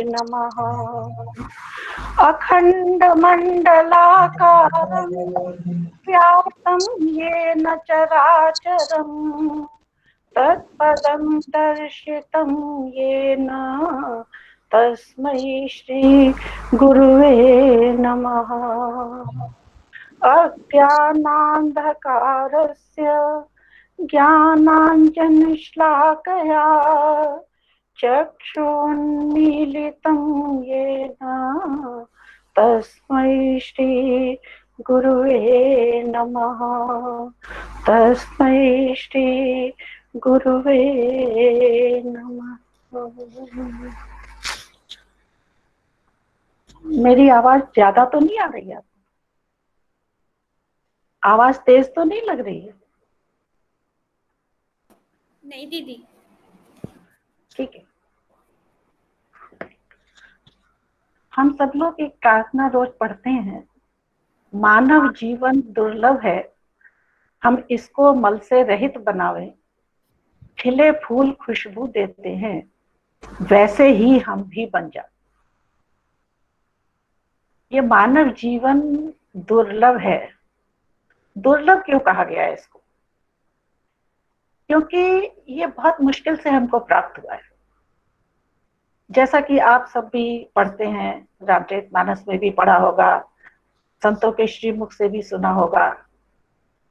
नमः। अखंड मंडलाकारं व्याप्तं येन चराचरं तत्पदं दर्शितं येन तस्मै श्री गुरुवे नमः। अज्ञानान्धकारस्य ज्ञानाञ्जनश्लाकया चक्षुन्मीलितं येन तस्मै श्री गुरुवे नमः। तस्मै श्री गुरुवे नमः। मेरी आवाज ज्यादा तो नहीं आ रही है? आवाज तेज तो नहीं लग रही है? नहीं दीदी। ठीक है। हम सब लोग एक प्रार्थना रोज पढ़ते हैं, मानव जीवन दुर्लभ है, हम इसको मल से रहित बनावे, खिले फूल खुशबू देते हैं, वैसे ही हम भी बन जाए। ये मानव जीवन दुर्लभ है। दुर्लभ क्यों कहा गया है इसको? क्योंकि ये बहुत मुश्किल से हमको प्राप्त हुआ है। जैसा कि आप सब भी पढ़ते हैं, रामचरितमानस में भी पढ़ा होगा, संतों के श्रीमुख से भी सुना होगा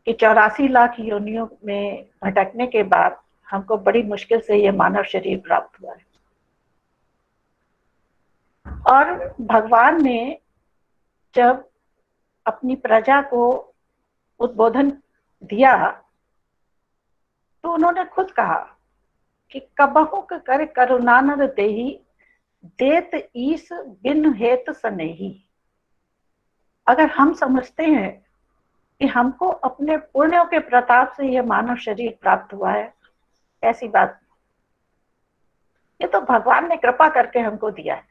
कि 84 लाख योनियों में भटकने के बाद हमको बड़ी मुश्किल से ये मानव शरीर प्राप्त हुआ है। और भगवान ने जब अपनी प्रजा को उद्बोधन दिया तो उन्होंने खुद कहा कि कबहु कर करुणानर देही देत ईस बिन हेत सनेही। अगर हम समझते हैं कि हमको अपने पुण्यों के प्रताप से यह मानव शरीर प्राप्त हुआ है, ऐसी बात, ये तो भगवान ने कृपा करके हमको दिया है।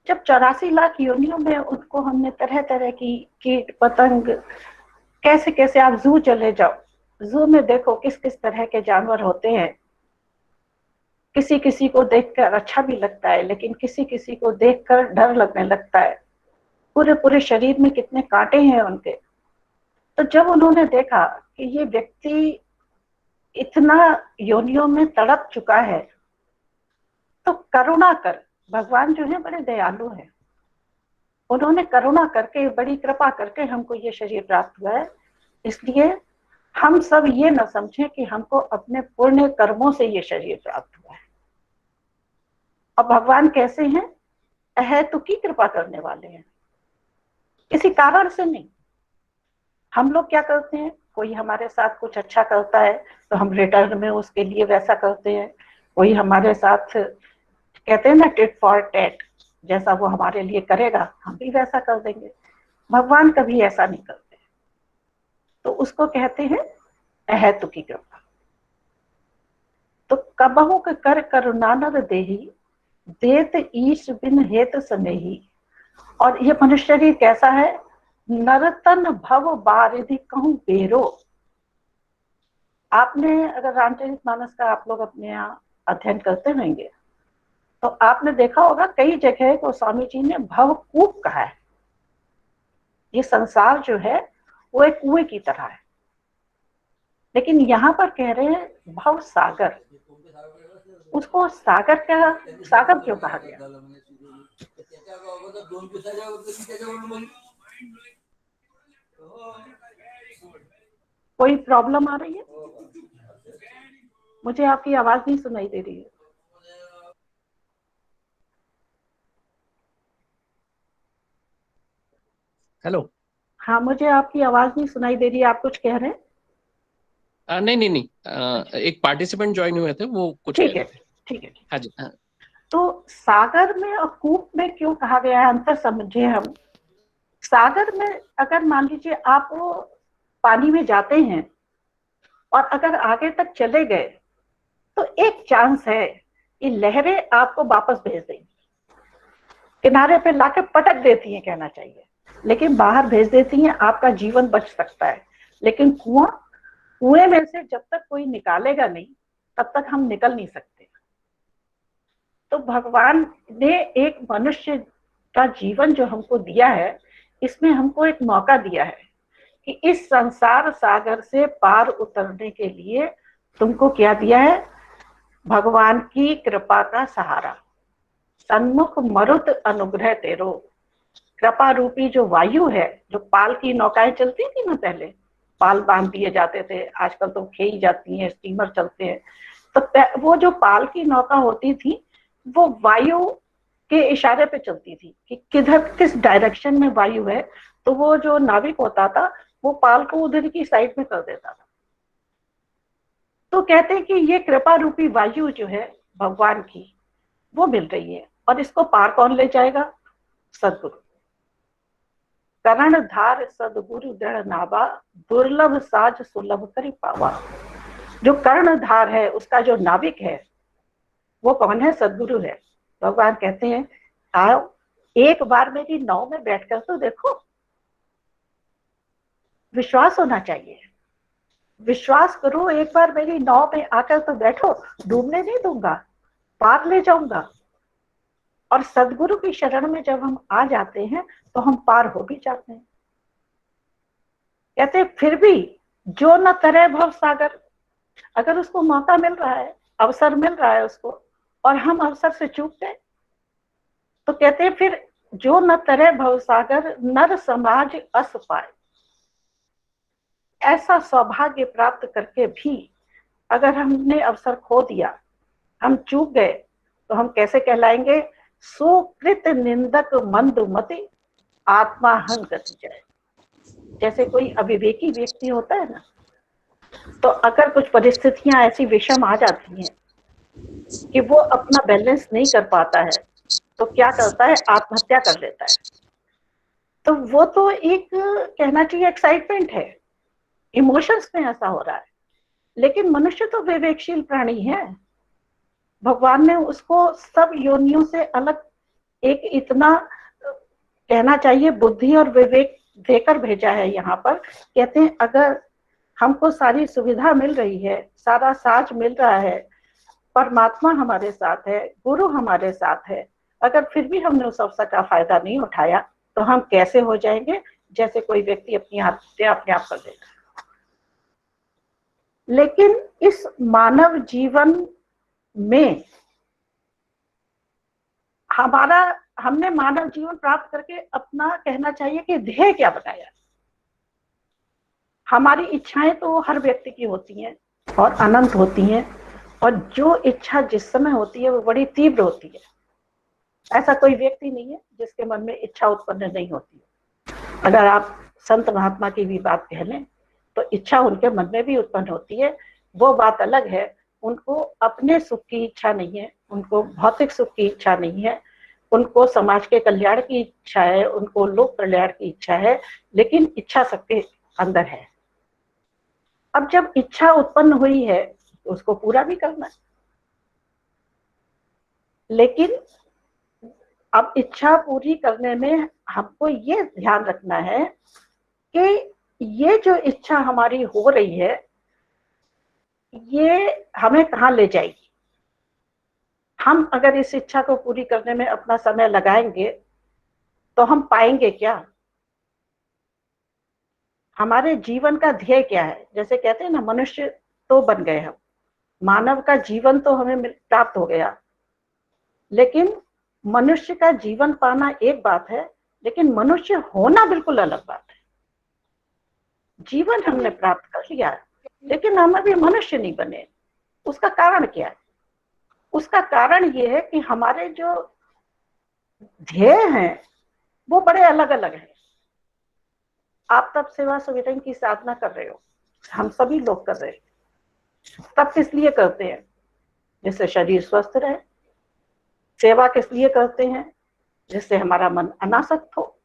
जब 84 लाख योनियों में उनको हमने तरह तरह की कीट पतंग, कैसे कैसे, आप जू चले जाओ, जू में देखो किस किस तरह के जानवर होते हैं। किसी किसी को देखकर अच्छा भी लगता है, लेकिन किसी किसी को देखकर डर लगने लगता है। पूरे पूरे शरीर में कितने कांटे हैं उनके। तो जब उन्होंने देखा कि ये व्यक्ति इतना योनियों में तड़प चुका है, तो करुणा कर, भगवान जो है बड़े दयालु हैं, उन्होंने करुणा करके, बड़ी कृपा करके हमको ये शरीर प्राप्त हुआ है। इसलिए हम सब ये न समझें कि हमको अपने पुण्य कर्मों से ये शरीर प्राप्त हुआ है। और भगवान कैसे हैं? अहेतुकी कृपा करने वाले हैं, किसी कारण से नहीं। हम लोग क्या करते हैं, कोई हमारे साथ कुछ अच्छा करता है तो हम रिटर्न में उसके लिए वैसा करते हैं। कोई हमारे साथ, कहते हैं ना, टिट फॉर टैट, जैसा वो हमारे लिए करेगा हम भी वैसा कर देंगे। भगवान कभी ऐसा नहीं करते, तो उसको कहते हैं अहेतुकी कृपा। तो कबहु कर करुणानर देही देत ईश बिन हेत सनेही। और ये मनुष्य शरीर कैसा है? नरतन भव बारिधि कहूं बेरो। आपने अगर रामचरितमानस का आप लोग अपने यहाँ अध्ययन करते रहेंगे तो आपने देखा होगा कई जगह को स्वामी जी ने भवकूप कहा है। ये संसार जो है वो एक कुएं की तरह है, लेकिन यहाँ पर कह रहे हैं भव सागर। उसको सागर का सागर क्यों कहा गया? कोई प्रॉब्लम आ रही है? मुझे आपकी आवाज नहीं सुनाई दे रही है। हेलो। हाँ, मुझे आपकी आवाज नहीं सुनाई दे रही है। आप कुछ कह रहे हैं? नहीं नहीं नहीं, एक पार्टिसिपेंट ज्वाइन हुए थे, वो कुछ ठीक कह है, रहे थे। ठीक है। हाँ जी, हाँ। तो सागर में और कूप में क्यों कहा गया है, अंतर समझे हम। सागर में अगर मान लीजिए आप वो पानी में जाते हैं और अगर आगे तक चले गए तो एक चांस है कि लहरें आपको वापस भेज देंगी, किनारे पे लाके पटक देती हैं कहना चाहिए, लेकिन बाहर भेज देती हैं, आपका जीवन बच सकता है। लेकिन कुएं में से जब तक कोई निकालेगा नहीं तब तक हम निकल नहीं सकते। तो भगवान ने एक मनुष्य का जीवन जो हमको दिया है, इसमें हमको एक मौका दिया है कि इस संसार सागर से पार उतरने के लिए तुमको क्या दिया है? भगवान की कृपा का सहारा। सन्मुख मरुत अनुग्रह तेरो। कृपा रूपी जो वायु है, जो पाल की नौकाएं चलती थी ना, पहले पाल बांध दिए जाते थे, आजकल तो खेई जाती हैं, स्टीमर चलते हैं। तो वो जो पाल की नौका होती थी, वो वायु के इशारे पे चलती थी कि किधर किस डायरेक्शन में वायु है, तो वो जो नाविक होता था वो पाल को उधर की साइड में कर देता था। तो कहते हैं कि ये कृपा रूपी वायु जो है भगवान की, वो मिल रही है, और इसको पार कौन ले जाएगा? सदगुरु। करण धार सदगुरु दृढ़ नावा, दुर्लभ साज सुलभ करि पावा। जो कर्णधार है, उसका जो नाविक है, वो कौन है? सदगुरु है। भगवान कहते हैं आओ एक बार मेरी नाव में बैठकर तो देखो। विश्वास होना चाहिए, विश्वास करो, एक बार मेरी नाव में आकर तो बैठो, डूबने नहीं दूंगा, पार ले जाऊंगा। और सदगुरु की शरण में जब हम आ जाते हैं तो हम पार हो भी जाते हैं। कहते फिर भी जो न तरे भव सागर, अगर उसको मौका मिल रहा है, अवसर मिल रहा है उसको, और हम अवसर से चूक गए, तो कहते हैं फिर जो न तरे भव सागर, नर समाज अस पाए। ऐसा सौभाग्य प्राप्त करके भी अगर हमने अवसर खो दिया, हम चूक गए, तो हम कैसे कहलाएंगे? सुकृत निंदक मंदमति, आत्मा हंग गति जाए। जैसे कोई अविवेकी व्यक्ति होता है ना, तो अगर कुछ परिस्थितियां ऐसी विषम आ जाती हैं कि वो अपना बैलेंस नहीं कर पाता है, तो क्या करता है? आत्महत्या कर लेता है। तो वो तो एक कहना चाहिए एक्साइटमेंट है, इमोशंस में ऐसा हो रहा है। लेकिन मनुष्य तो विवेकशील प्राणी है। भगवान ने उसको सब योनियों से अलग एक इतना कहना चाहिए बुद्धि और विवेक देकर भेजा है यहाँ पर। कहते हैं अगर हमको सारी सुविधा मिल रही है, सारा साज मिल रहा है, परमात्मा हमारे साथ है, गुरु हमारे साथ है, अगर फिर भी हमने उस अवसर का फायदा नहीं उठाया, तो हम कैसे हो जाएंगे? जैसे कोई व्यक्ति अपनी हत्या अपने आप कर देगा। लेकिन इस मानव जीवन में हमने मानव जीवन प्राप्त करके अपना कहना चाहिए कि ध्येय क्या बनाया। हमारी इच्छाएं तो हर व्यक्ति की होती हैं और अनंत होती हैं, और जो इच्छा जिस समय होती है वो बड़ी तीव्र होती है। ऐसा कोई व्यक्ति नहीं है जिसके मन में इच्छा उत्पन्न नहीं होती। अगर आप संत महात्मा की भी बात कह लें तो इच्छा उनके मन में भी उत्पन्न होती है। वो बात अलग है, उनको अपने सुख की इच्छा नहीं है, उनको भौतिक सुख की इच्छा नहीं है, उनको समाज के कल्याण की इच्छा है, उनको लोक कल्याण की इच्छा है, लेकिन इच्छा सबके अंदर है। अब जब इच्छा उत्पन्न हुई है तो उसको पूरा भी करना है। लेकिन अब इच्छा पूरी करने में हमको ये ध्यान रखना है कि ये जो इच्छा हमारी हो रही है, ये हमें कहाँ ले जाएगी। हम अगर इस इच्छा को पूरी करने में अपना समय लगाएंगे तो हम पाएंगे क्या? हमारे जीवन का ध्येय क्या है? जैसे कहते हैं ना, मनुष्य तो बन गए हम, मानव का जीवन तो हमें प्राप्त हो गया, लेकिन मनुष्य का जीवन पाना एक बात है, लेकिन मनुष्य होना बिल्कुल अलग बात है। जीवन हमने प्राप्त कर लिया, लेकिन हम अभी मनुष्य नहीं बने। उसका कारण क्या है? उसका कारण ये है कि हमारे जो ध्येय हैं वो बड़े अलग अलग हैं। आप तब सेवा सुविधा की साधना कर रहे हो, हम सभी लोग कर रहे हैं। तब किस लिए करते हैं? जिससे शरीर स्वस्थ रहे। सेवा किस लिए करते हैं? जिससे हमारा मन अनासक्त हो।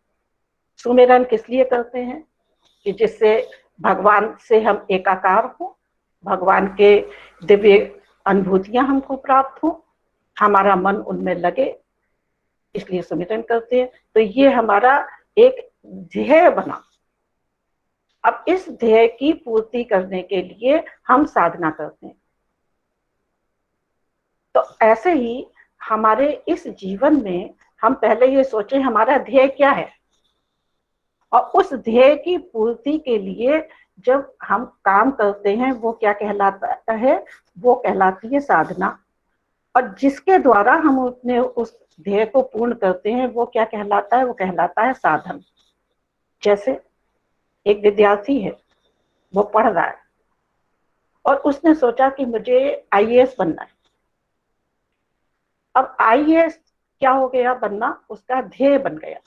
सुमिरन किस लिए करते हैं? कि जिससे भगवान से हम एकाकार हो, भगवान के दिव्य अनुभूतियां हमको प्राप्त हो, हमारा मन उनमें लगे, इसलिए सुमिरन करते हैं। तो ये हमारा एक ध्येय बना। अब इस ध्येय की पूर्ति करने के लिए हम साधना करते हैं। तो ऐसे ही हमारे इस जीवन में हम पहले ये सोचें हमारा ध्येय क्या है, और उस ध्येय की पूर्ति के लिए जब हम काम करते हैं वो क्या कहलाता है, वो कहलाती है साधना। और जिसके द्वारा हम अपने उस ध्येय को पूर्ण करते हैं वो क्या कहलाता है, वो कहलाता है साधन। जैसे एक विद्यार्थी है, वो पढ़ रहा है और उसने सोचा कि मुझे आईएएस बनना है। अब आईएएस क्या हो गया बनना, उसका ध्येय बन गया।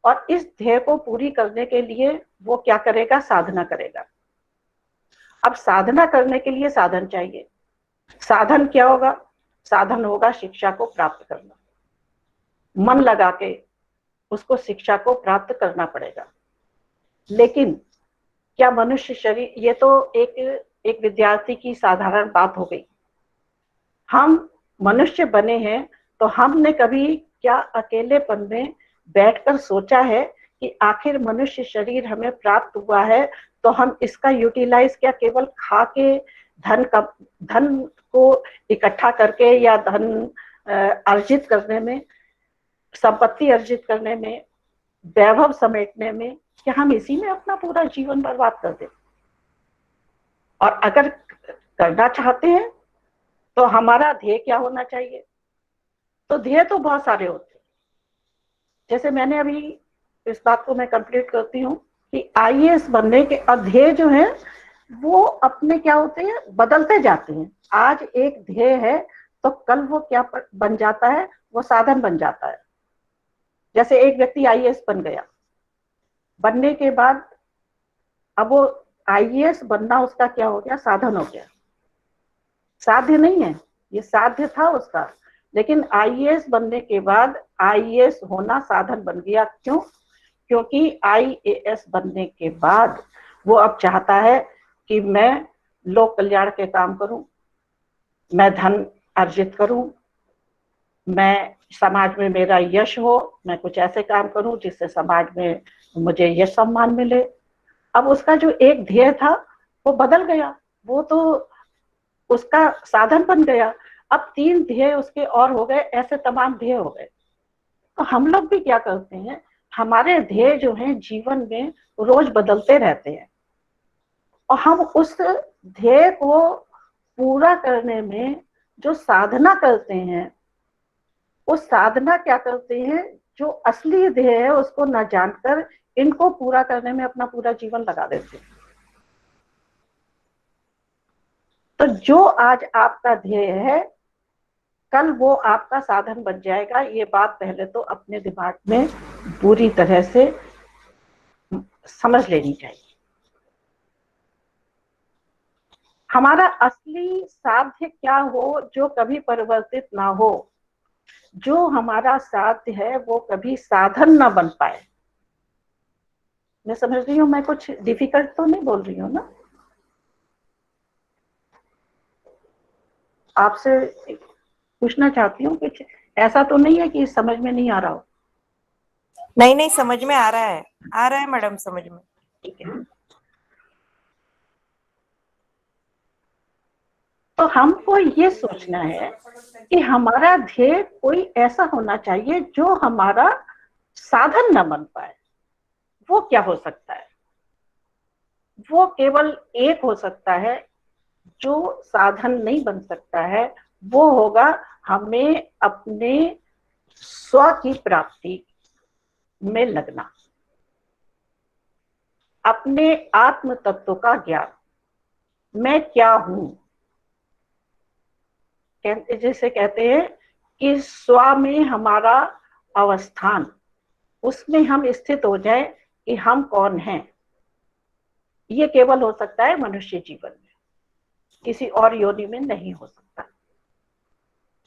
और इस ध्येय को पूरी करने के लिए वो क्या करेगा, साधना करेगा। अब साधना करने के लिए साधन चाहिए। साधन क्या होगा, साधन होगा शिक्षा को प्राप्त करना। मन लगा के उसको शिक्षा को प्राप्त करना पड़ेगा। लेकिन क्या मनुष्य शरीर, ये तो एक विद्यार्थी की साधारण बात हो गई। हम मनुष्य बने हैं तो हमने कभी क्या अकेलेपन में बैठकर सोचा है कि आखिर मनुष्य शरीर हमें प्राप्त हुआ है तो हम इसका यूटिलाइज क्या केवल खा के धन को इकट्ठा करके या धन अर्जित करने में, संपत्ति अर्जित करने में, वैभव समेटने में, क्या हम इसी में अपना पूरा जीवन बर्बाद कर दें? और अगर करना चाहते हैं तो हमारा ध्येय क्या होना चाहिए? तो ध्येय तो बहुत सारे होते हैं। जैसे मैंने अभी इस बात को मैं कंप्लीट करती हूँ कि आईएएस बनने के ध्येय जो है वो अपने क्या होते हैं, बदलते जाते हैं। आज एक ध्येय है तो कल वो क्या बन जाता है, वो साधन बन जाता है। जैसे एक व्यक्ति आईएएस बन गया, बनने के बाद अब वो आईएएस बनना उसका क्या हो गया, साधन हो गया। साध्य नहीं है, ये साध्य था उसका, लेकिन आईएएस बनने के बाद आईएएस होना साधन बन गया। क्यों? क्योंकि आईएएस बनने के बाद वो अब चाहता है कि मैं लोक कल्याण के काम करूं, मैं धन अर्जित करूं, मैं समाज में मेरा यश हो, मैं कुछ ऐसे काम करूं जिससे समाज में मुझे यश सम्मान मिले। अब उसका जो एक ध्येय था वो बदल गया, वो तो उसका साधन बन गया। अब 3 ध्येय उसके और हो गए, ऐसे तमाम ध्येय हो गए। तो हम लोग भी क्या करते हैं, हमारे ध्येय जो हैं जीवन में रोज बदलते रहते हैं और हम उस ध्येय को पूरा करने में जो साधना करते हैं, उस साधना क्या करते हैं, जो असली ध्येय है उसको न जानकर इनको पूरा करने में अपना पूरा जीवन लगा देते हैं। तो जो आज आपका ध्येय है कल वो आपका साधन बन जाएगा। ये बात पहले तो अपने दिमाग में पूरी तरह से समझ लेनी चाहिए। हमारा असली साध्य क्या हो जो कभी परिवर्तित ना हो, जो हमारा साध्य है वो कभी साधन ना बन पाए। मैं समझ रही हूँ, मैं कुछ डिफिकल्ट तो नहीं बोल रही हूँ ना? आपसे पूछना चाहती हूँ, कुछ ऐसा तो नहीं है कि समझ में नहीं आ रहा हो? नहीं नहीं, समझ में आ रहा है मैडम, समझ में। ठीक है, तो हमको ये सोचना है कि हमारा ध्येय कोई ऐसा होना चाहिए जो हमारा साधन न बन पाए। वो क्या हो सकता है? वो केवल एक हो सकता है जो साधन नहीं बन सकता है, वो होगा हमें अपने स्व की प्राप्ति में लगना, अपने आत्म तत्व का ज्ञान, मैं क्या हूं। जैसे कहते हैं कि स्व में हमारा अवस्थान, उसमें हम स्थित हो जाए कि हम कौन हैं। ये केवल हो सकता है मनुष्य जीवन में, किसी और योनि में नहीं हो सकता,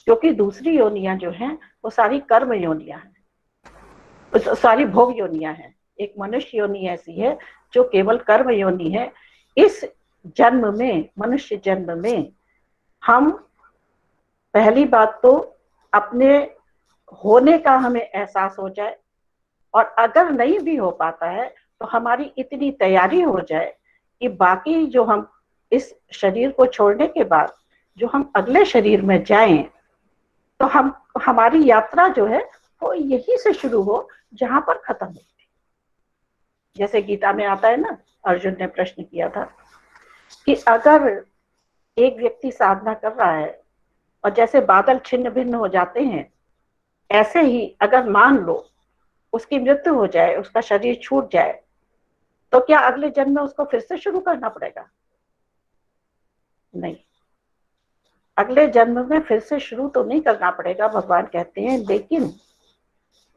क्योंकि दूसरी योनियां जो हैं वो सारी कर्म योनियां हैं, सारी भोग योनियां हैं। एक मनुष्य योनि ऐसी है जो केवल कर्म योनि है। इस जन्म में, मनुष्य जन्म में, हम पहली बात तो अपने होने का हमें एहसास हो जाए, और अगर नहीं भी हो पाता है तो हमारी इतनी तैयारी हो जाए कि बाकी जो हम इस शरीर को छोड़ने के बाद जो हम अगले शरीर में जाएं तो हम हमारी यात्रा जो है वो यही से शुरू हो जहां पर खत्म होती। जैसे गीता में आता है ना, अर्जुन ने प्रश्न किया था कि अगर एक व्यक्ति साधना कर रहा है और जैसे बादल छिन्न भिन्न हो जाते हैं, ऐसे ही अगर मान लो उसकी मृत्यु हो जाए, उसका शरीर छूट जाए, तो क्या अगले जन्म में उसको फिर से शुरू करना पड़ेगा? नहीं, अगले जन्म में फिर से शुरू तो नहीं करना पड़ेगा, भगवान कहते हैं, लेकिन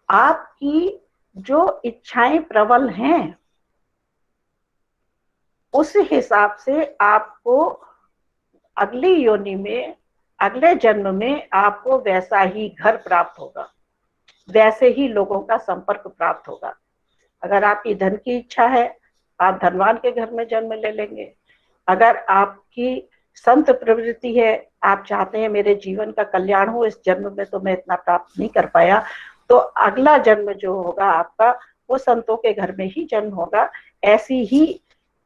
आपकी जो इच्छाएं प्रबल हैं उस हिसाब से आपको अगली योनि में, अगले जन्म में आपको वैसा ही घर प्राप्त होगा, वैसे ही लोगों का संपर्क प्राप्त होगा। अगर आपकी धन की इच्छा है, आप धनवान के घर में जन्म ले लेंगे। अगर आपकी संत प्रवृत्ति है, आप चाहते हैं मेरे जीवन का कल्याण हो, इस जन्म में तो मैं इतना प्राप्त नहीं कर पाया, तो अगला जन्म जो होगा आपका वो संतों के घर में ही जन्म होगा। ऐसी ही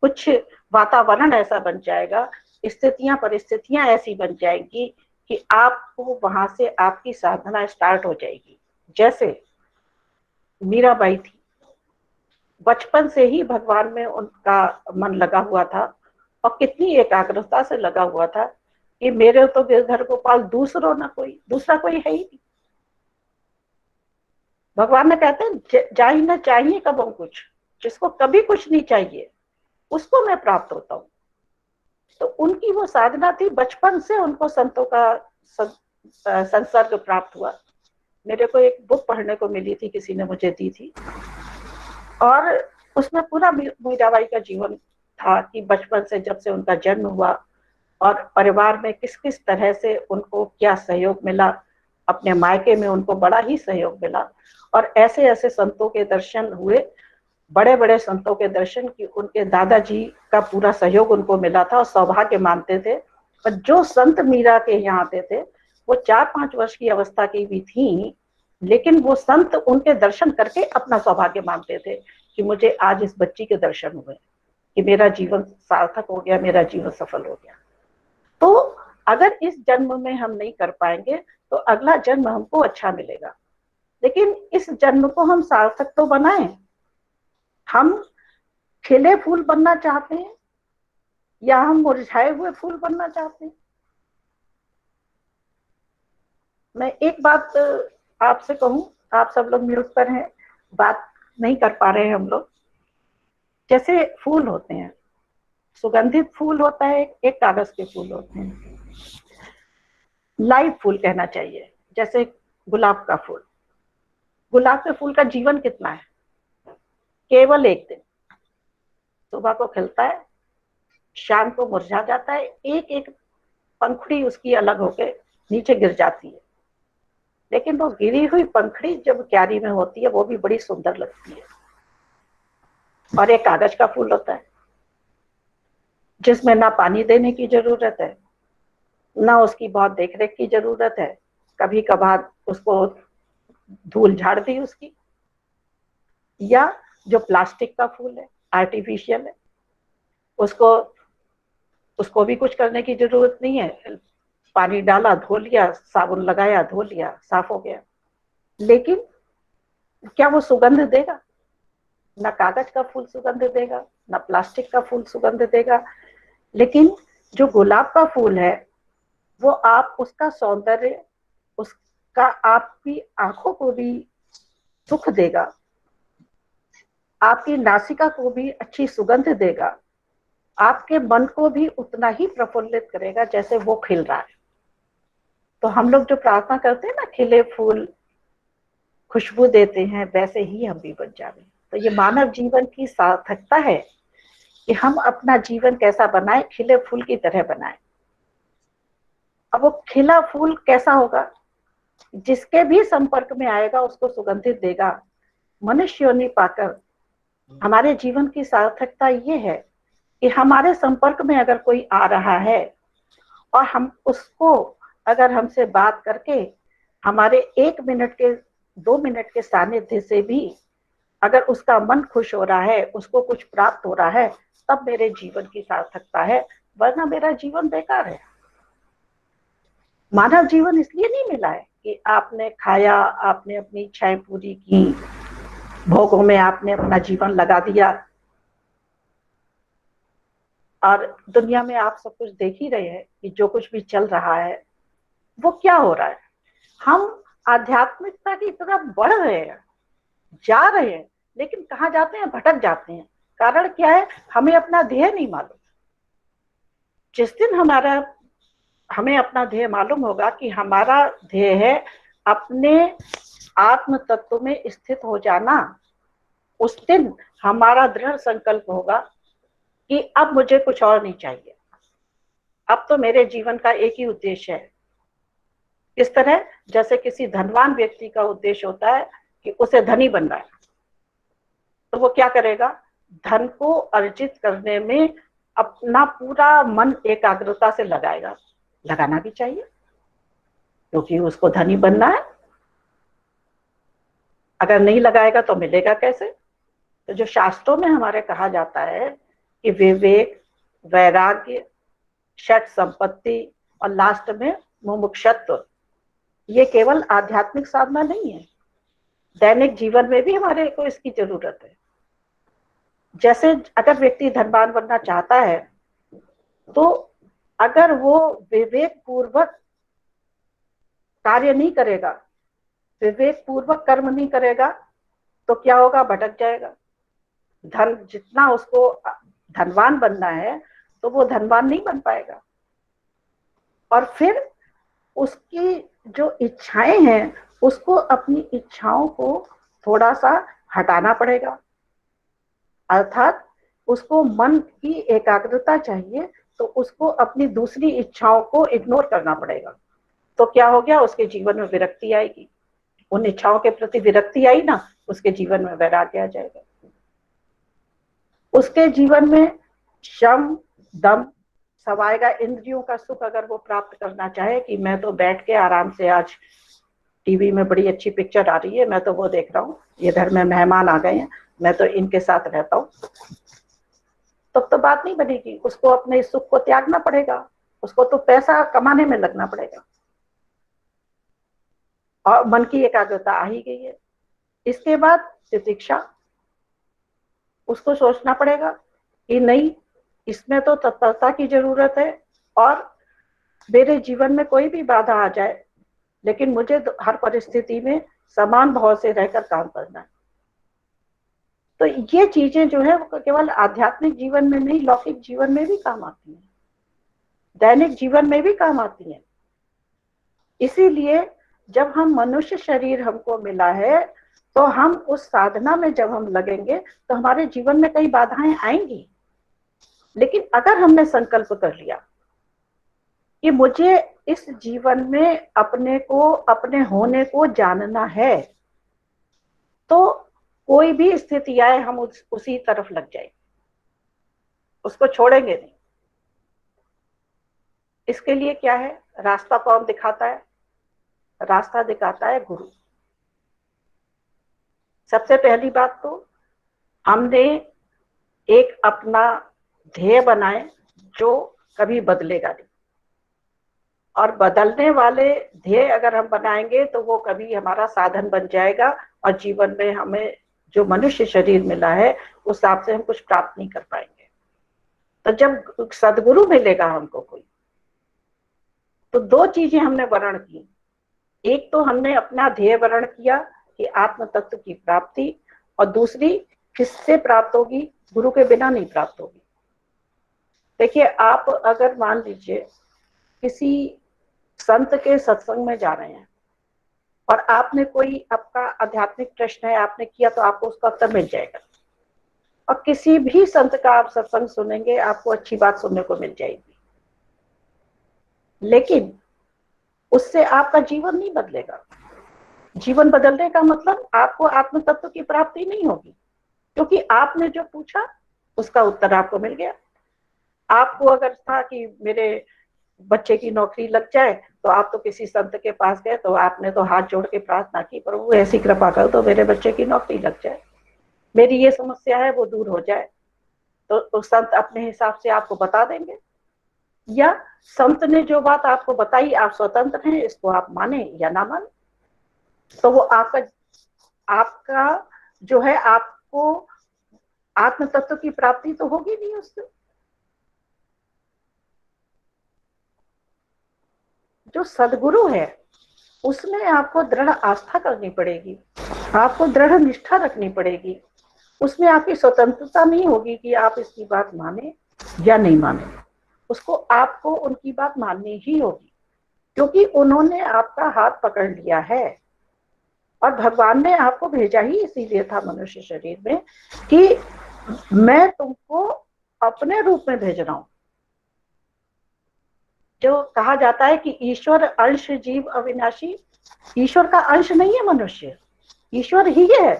कुछ वातावरण ऐसा बन जाएगा, स्थितियां परिस्थितियां ऐसी बन जाएंगी कि आपको वहां से आपकी साधना स्टार्ट हो जाएगी। जैसे मीराबाई थी, बचपन से ही भगवान में उनका मन लगा हुआ था और कितनी एकाग्रता से लगा हुआ था कि मेरे तो घर गोपाल दूसरा कोई है ही नहीं। भगवान ने कहते हैं जाहि न चाहिए कबो कुछ, जिसको कभी कुछ नहीं चाहिए उसको मैं प्राप्त होता हूँ। तो उनकी वो साधना थी, बचपन से उनको संतों का संसर्ग प्राप्त हुआ। मेरे को एक बुक पढ़ने को मिली थी, किसी ने मुझे दी थी, और उसमें पूरा मीराबाई का जीवन था कि बचपन से जब से उनका जन्म हुआ और परिवार में किस किस तरह से उनको क्या सहयोग मिला, अपने मायके में उनको बड़ा ही सहयोग मिला, और ऐसे ऐसे संतों के दर्शन हुए, बड़े बड़े संतों के दर्शन की उनके दादाजी का पूरा सहयोग उनको मिला था और सौभाग्य मानते थे। और जो संत मीरा के यहाँ आते थे वो 4-5 वर्ष की अवस्था की भी थी, लेकिन वो संत उनके दर्शन करके अपना सौभाग्य मानते थे कि मुझे आज इस बच्ची के दर्शन हुए, कि मेरा जीवन सार्थक हो गया, मेरा जीवन सफल हो गया। तो अगर इस जन्म में हम नहीं कर पाएंगे तो अगला जन्म हमको अच्छा मिलेगा, लेकिन इस जन्म को हम सार्थक तो बनाएं। हम खिले फूल बनना चाहते हैं या हम मुरझाए हुए फूल बनना चाहते हैं? मैं एक बात आपसे कहूं, आप सब लोग म्यूट पर हैं, बात नहीं कर पा रहे हैं हम लोग। जैसे फूल होते हैं, सुगंधित फूल होता है, एक कागज के फूल होते हैं, लाइव फूल कहना चाहिए, जैसे गुलाब का फूल। गुलाब के फूल का जीवन कितना है? केवल एक दिन। सुबह को खिलता है, शाम को मुरझा जाता है, एक एक पंखुड़ी उसकी अलग होके नीचे गिर जाती है, लेकिन वो गिरी हुई पंखुड़ी जब क्यारी में होती है वो भी बड़ी सुंदर लगती है। और एक कागज का फूल होता है जिसमें ना पानी देने की जरूरत है, ना उसकी बहुत देखरेख की जरूरत है, कभी कभार उसको धूल झाड़ दी उसकी। या जो प्लास्टिक का फूल है, आर्टिफिशियल है, उसको उसको भी कुछ करने की जरूरत नहीं है, पानी डाला, धो लिया, साबुन लगाया, धो लिया, साफ हो गया। लेकिन क्या वो सुगंध देगा? ना कागज का फूल सुगंध देगा, ना प्लास्टिक का फूल सुगंध देगा। लेकिन जो गुलाब का फूल है वो आप उसका सौंदर्य, उसका आपकी आंखों को भी सुख देगा, आपकी नासिका को भी अच्छी सुगंध देगा, आपके मन को भी उतना ही प्रफुल्लित करेगा जैसे वो खिल रहा है। तो हम लोग जो प्रार्थना करते हैं ना, खिले फूल खुशबू देते हैं, वैसे ही हम भी बन जाए। तो ये मानव जीवन की सार्थकता है कि हम अपना जीवन कैसा बनाए, खिले फूल की तरह बनाए। अब वो खिला फूल कैसा होगा? जिसके भी संपर्क में आएगा उसको सुगंधित देगा। मनुष्य योनि पाकर हमारे जीवन की सार्थकता ये है कि हमारे संपर्क में अगर कोई आ रहा है और हम उसको, अगर हमसे बात करके हमारे 1 मिनट के 2 मिनट के सानिध्य से भी अगर उसका मन खुश हो रहा है, उसको कुछ प्राप्त हो रहा है, तब मेरे जीवन की सार्थकता है, वरना मेरा जीवन बेकार है। मानव जीवन इसलिए नहीं मिला है कि आपने खाया, आपने अपनी इच्छाएं पूरी की, भोगों में आपने अपना जीवन लगा दिया और दुनिया में आप सब कुछ देख ही रहे हैं कि जो कुछ भी चल रहा है वो क्या हो रहा है। हम आध्यात्मिकता की तरफ बढ़ रहे हैं, जा रहे हैं, लेकिन कहाँ जाते हैं? भटक जाते हैं। कारण क्या है? हमें अपना ध्येय नहीं मालूम। जिस दिन हमें अपना ध्येय मालूम होगा कि हमारा ध्येय है अपने आत्म तत्व में स्थित हो जाना, उस दिन हमारा दृढ़ संकल्प होगा कि अब मुझे कुछ और नहीं चाहिए, अब तो मेरे जीवन का एक ही उद्देश्य है। इस तरह जैसे किसी धनवान व्यक्ति का उद्देश्य होता है कि उसे धनी बनना है, तो वो क्या करेगा? धन को अर्जित करने में अपना पूरा मन एकाग्रता से लगाएगा। लगाना भी चाहिए, क्योंकि उसको धनी बनना है। अगर नहीं लगाएगा तो मिलेगा कैसे? तो जो शास्त्रों में हमारे कहा जाता है कि विवेक, वैराग्य, षट संपत्ति और लास्ट में मुमुक्षत्व, ये केवल आध्यात्मिक साधना नहीं है, दैनिक जीवन में भी हमारे को इसकी जरूरत है। जैसे अगर व्यक्ति धनवान बनना चाहता है तो अगर वो विवेक पूर्वक कार्य नहीं करेगा, विवेक पूर्वक कर्म नहीं करेगा, तो क्या होगा? भटक जाएगा। धन जितना उसको धनवान बनना है तो वो धनवान नहीं बन पाएगा, और फिर उसकी जो इच्छाएं हैं उसको, अपनी इच्छाओं को थोड़ा सा हटाना पड़ेगा। अर्थात उसको मन की एकाग्रता चाहिए, तो उसको अपनी दूसरी इच्छाओं को इग्नोर करना पड़ेगा। तो क्या हो गया? उसके जीवन में विरक्ति आएगी। उन इच्छाओं के प्रति विरक्ति आई ना, उसके जीवन में वैराग्य आ जाएगा। उसके जीवन में शम दम सब आएगा। इंद्रियों का सुख अगर वो प्राप्त करना चाहे कि मैं तो बैठ के आराम से, आज टीवी में बड़ी अच्छी पिक्चर आ रही है, मैं तो वो देख रहा हूँ, ये घर में मेहमान आ गए हैं, मैं तो इनके साथ रहता हूँ, तब तो बात नहीं बनेगी। उसको अपने सुख को त्यागना पड़ेगा, उसको तो पैसा कमाने में लगना पड़ेगा, और मन की एकाग्रता आ ही गई है। इसके बाद तितिक्षा, उसको सोचना पड़ेगा कि नहीं, इसमें तो तत्परता की जरूरत है, और मेरे जीवन में कोई भी बाधा आ जाए लेकिन मुझे हर परिस्थिति में समान भाव से रहकर काम करना है। तो ये चीजें जो है वो केवल आध्यात्मिक जीवन में नहीं, लौकिक जीवन में भी काम आती हैं, दैनिक जीवन में भी काम आती हैं। इसीलिए जब हम मनुष्य शरीर हमको मिला है तो हम उस साधना में जब हम लगेंगे तो हमारे जीवन में कई बाधाएं आएंगी, लेकिन अगर हमने संकल्प कर लिया कि मुझे इस जीवन में अपने को, अपने होने को जानना है, तो कोई भी स्थिति आए हम उसी तरफ लग जाएंगे, उसको छोड़ेंगे नहीं। इसके लिए क्या है? रास्ता कौन दिखाता है? रास्ता दिखाता है गुरु। सबसे पहली बात तो हमने एक अपना ध्येय बनाए जो कभी बदलेगा नहीं, और बदलने वाले ध्येय अगर हम बनाएंगे तो वो कभी हमारा साधन बन जाएगा, और जीवन में हमें जो मनुष्य शरीर मिला है उस हिसाब से हम कुछ प्राप्त नहीं कर पाएंगे। तो जब सदगुरु मिलेगा हमको कोई, तो दो चीजें हमने वर्ण की। एक तो हमने अपना ध्येय वर्ण किया कि आत्म तत्व की प्राप्ति, और दूसरी किससे प्राप्त होगी? गुरु के बिना नहीं प्राप्त होगी। देखिए, आप अगर मान लीजिए किसी संत के सत्संग में जा रहे हैं और आपने कोई, आपका आध्यात्मिक प्रश्न है, आपने किया, तो आपको उसका उत्तर मिल जाएगा। और किसी भी संत का आप सत्संग सुनेंगे, आपको अच्छी बात सुनने को मिल जाएगी, लेकिन उससे आपका जीवन नहीं बदलेगा। जीवन बदलने का मतलब आपको आत्म तत्व की प्राप्ति नहीं होगी, क्योंकि आपने जो पूछा उसका उत्तर आपको मिल गया। आपको अगर था कि मेरे बच्चे की नौकरी लग जाए, तो आप तो किसी संत के पास गए, तो आपने तो हाथ जोड़ के प्रार्थना की, प्रभु ऐसी कृपा कर दो मेरे बच्चे की नौकरी लग जाए, मेरी ये समस्या है वो दूर हो जाए। तो संत अपने हिसाब से आपको बता देंगे। या संत ने जो बात आपको बताई, आप स्वतंत्र हैं, इसको आप माने या ना माने, तो वो आपका आपका जो है, आपको आत्म तत्व की प्राप्ति तो होगी नहीं उससे। जो सदगुरु है उसमें आपको दृढ़ आस्था करनी पड़ेगी, आपको दृढ़ निष्ठा रखनी पड़ेगी। उसमें आपकी स्वतंत्रता नहीं होगी कि आप इसकी बात माने या नहीं माने, उसको आपको उनकी बात माननी ही होगी, क्योंकि उन्होंने आपका हाथ पकड़ लिया है। और भगवान ने आपको भेजा ही इसीलिए था मनुष्य शरीर में कि मैं तुमको अपने रूप में भेज रहा हूं। जो कहा जाता है कि ईश्वर अंश जीव अविनाशी, ईश्वर का अंश नहीं है मनुष्य, ईश्वर ही है।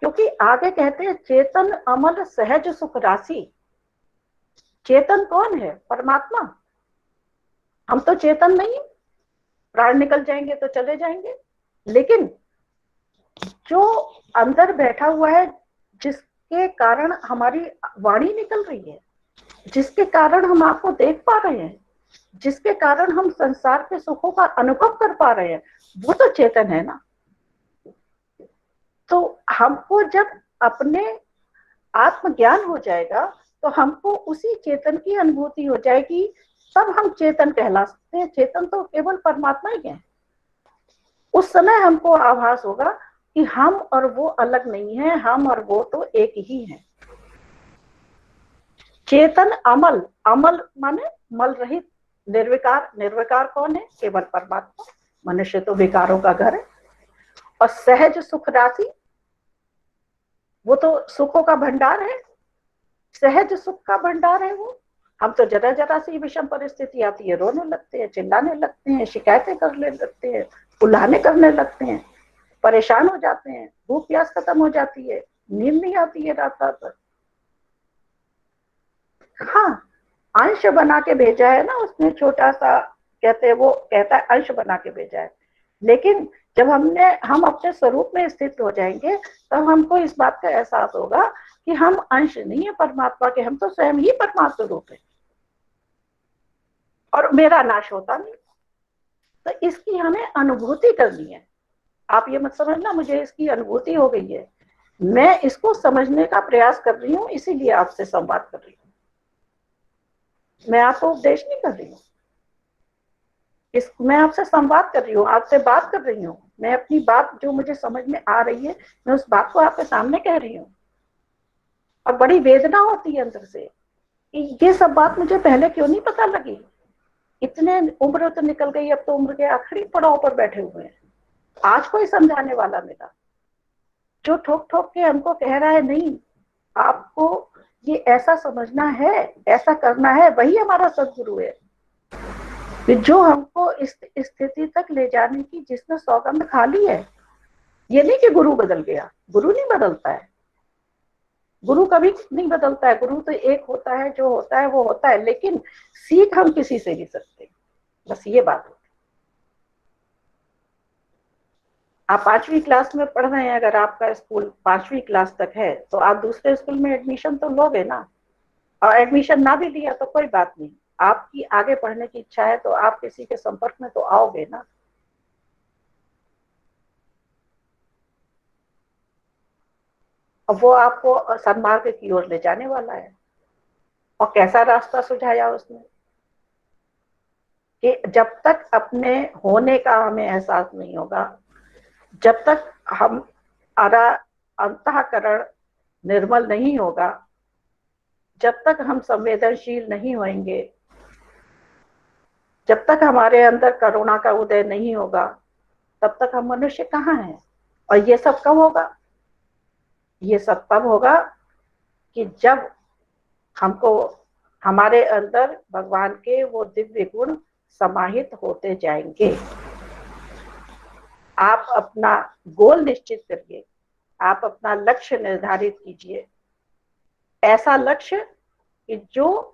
क्योंकि आगे कहते हैं चेतन अमल सहज सुख राशि। चेतन कौन है? परमात्मा। हम तो चेतन नहीं, प्राण निकल जाएंगे तो चले जाएंगे, लेकिन जो अंदर बैठा हुआ है, जिसके कारण हमारी वाणी निकल रही है, जिसके कारण हम आपको देख पा रहे हैं, जिसके कारण हम संसार के सुखों का अनुभव कर पा रहे हैं, वो तो चेतन है ना। तो हमको जब अपने आत्मज्ञान हो जाएगा तो हमको उसी चेतन की अनुभूति हो जाएगी, तब हम चेतन कहला सकते हैं। चेतन तो केवल परमात्मा ही है। उस समय हमको आभास होगा कि हम और वो अलग नहीं है, हम और वो तो एक ही है। चेतन अमल, अमल माने मल रहित, निर्विकार। निर्विकार कौन है? केवल परमात्मा। मनुष्य तो विकारों का घर है। और सहज सुख राशि, वो तो सुखों का भंडार है, सहज सुख का भंडार है वो। हम तो जरा जरा सी विषम परिस्थिति आती है, रोने लगते हैं, चिल्लाने लगते हैं, शिकायतें करने लगते हैं, उल्लाने करने लगते हैं, परेशान हो जाते हैं, भूख प्यास खत्म हो जाती है, नींद नहीं आती है रात रात भर। हाँ, अंश बना के भेजा है ना उसने, छोटा सा कहते हैं, वो कहता है अंश बना के भेजा है। लेकिन जब हम अपने स्वरूप में स्थित हो जाएंगे, तब हमको इस बात का एहसास होगा कि हम अंश नहीं है परमात्मा के, हम तो स्वयं ही परमात्मा रूप है और मेरा नाश होता नहीं। तो इसकी हमें अनुभूति करनी है। आप ये मत समझना मुझे इसकी अनुभूति हो गई है, मैं इसको समझने का प्रयास कर रही हूँ, इसीलिए आपसे संवाद कर रही हूँ। मैं आपको उपदेश नहीं कर रही हूँ, मैं आपसे संवाद कर रही हूँ, आपसे बात कर रही हूँ। मैं अपनी बात जो मुझे समझ में आ रही है, मैं उस बात को आपके सामने कह रही हूँ। और बड़ी वेदना होती है अंदर से कि ये सब बात मुझे पहले क्यों नहीं पता लगी। इतने उम्र तो निकल गई, अब तो उम्र के आखिरी पड़ाव पर बैठे हुए हैं, आज कोई समझाने वाला मिला जो ठोक ठोक के हमको कह रहा है नहीं, आपको ये ऐसा समझना है, ऐसा करना है, वही हमारा सदगुरु है, जो हमको इस स्थिति तक ले जाने की जिसने सौगंध खा ली है। ये नहीं कि गुरु बदल गया, गुरु नहीं बदलता है, गुरु कभी नहीं बदलता है। गुरु तो एक होता है, जो होता है वो होता है, लेकिन सीख हम किसी से भी सकते हैं, बस ये बात होती है। आप 5वीं क्लास में पढ़ रहे हैं, अगर आपका स्कूल 5वीं क्लास तक है तो आप दूसरे स्कूल में एडमिशन तो लोगे ना। और एडमिशन ना भी लिया तो कोई बात नहीं, आपकी आगे पढ़ने की इच्छा है तो आप किसी के संपर्क में तो आओगे ना। अब वो आपको सन्मार्ग की ओर ले जाने वाला है। और कैसा रास्ता सुझाया उसने कि जब तक अपने होने का हमें एहसास नहीं होगा, जब तक हमारा अंतःकरण निर्मल नहीं होगा, जब तक हम संवेदनशील नहीं होंगे, जब तक हमारे अंदर करुणा का उदय नहीं होगा, तब तक हम मनुष्य कहाँ हैं। और ये सब कब होगा? ये सब तब होगा कि जब हमको हमारे अंदर भगवान के वो दिव्य गुण समाहित होते जाएंगे। आप अपना गोल निश्चित करिए, आप अपना लक्ष्य निर्धारित कीजिए, ऐसा लक्ष्य कि जो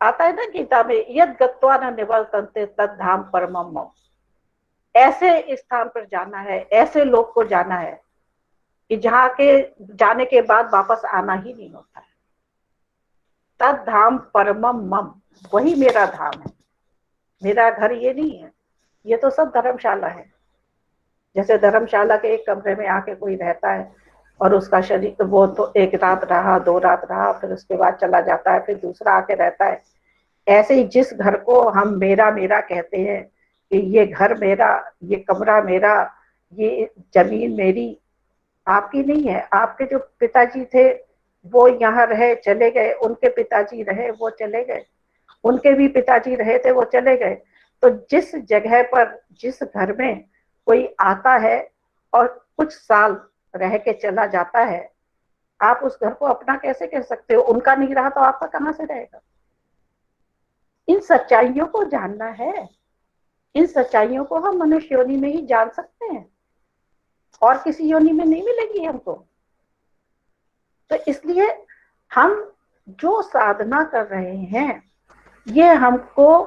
आता है ना गीता में, यद गत्वा न निवर्तन्ते तद धाम परमम मम। ऐसे स्थान पर जाना है, ऐसे लोग को जाना है कि जहाँ के जाने के बाद वापस आना ही नहीं होता है। तद धाम परमम मम, वही मेरा धाम है। मेरा घर ये नहीं है, ये तो सब धर्मशाला है। जैसे धर्मशाला के एक कमरे में आके कोई रहता है और उसका शरीर, वो तो एक रात रहा, 2 रात रहा, फिर उसके बाद चला जाता है, फिर दूसरा आके रहता है। ऐसे ही जिस घर को हम मेरा मेरा कहते हैं कि ये घर मेरा, ये कमरा मेरा, ये जमीन मेरी, आपकी नहीं है। आपके जो पिताजी थे वो यहाँ रहे, चले गए, उनके पिताजी रहे, वो चले गए, उनके भी पिताजी रहे थे, वो चले गए। तो जिस जगह पर, जिस घर में कोई आता है और कुछ साल रह के चला जाता है, आप उस घर को अपना कैसे कह सकते हो? उनका नहीं रहा तो आपका कहां से रहेगा? इन सच्चाइयों को जानना है। इन सच्चाइयों को हम मनुष्य योनि में ही जान सकते हैं, और किसी योनि में नहीं मिलेगी हमको। तो इसलिए हम जो साधना कर रहे हैं, ये हमको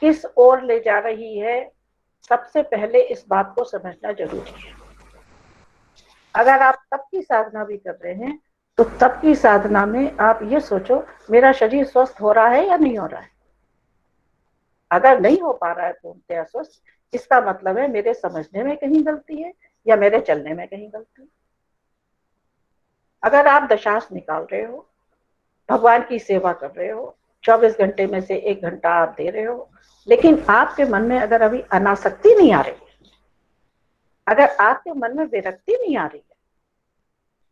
किस ओर ले जा रही है, सबसे पहले इस बात को समझना जरूरी है। अगर आप तप की साधना भी कर रहे हैं, तो तप की साधना में आप ये सोचो, मेरा शरीर स्वस्थ हो रहा है या नहीं हो रहा है। अगर नहीं हो पा रहा है पूर्णतया स्वस्थ, इसका मतलब है मेरे समझने में कहीं गलती है या मेरे चलने में कहीं गलती है। अगर आप दशांश निकाल रहे हो, भगवान की सेवा कर रहे हो, 24 घंटे में से 1 घंटा आप दे रहे हो, लेकिन आपके मन में अगर अभी अनासक्ति नहीं आ रही, अगर आपके मन में विरक्ति नहीं आ रही है,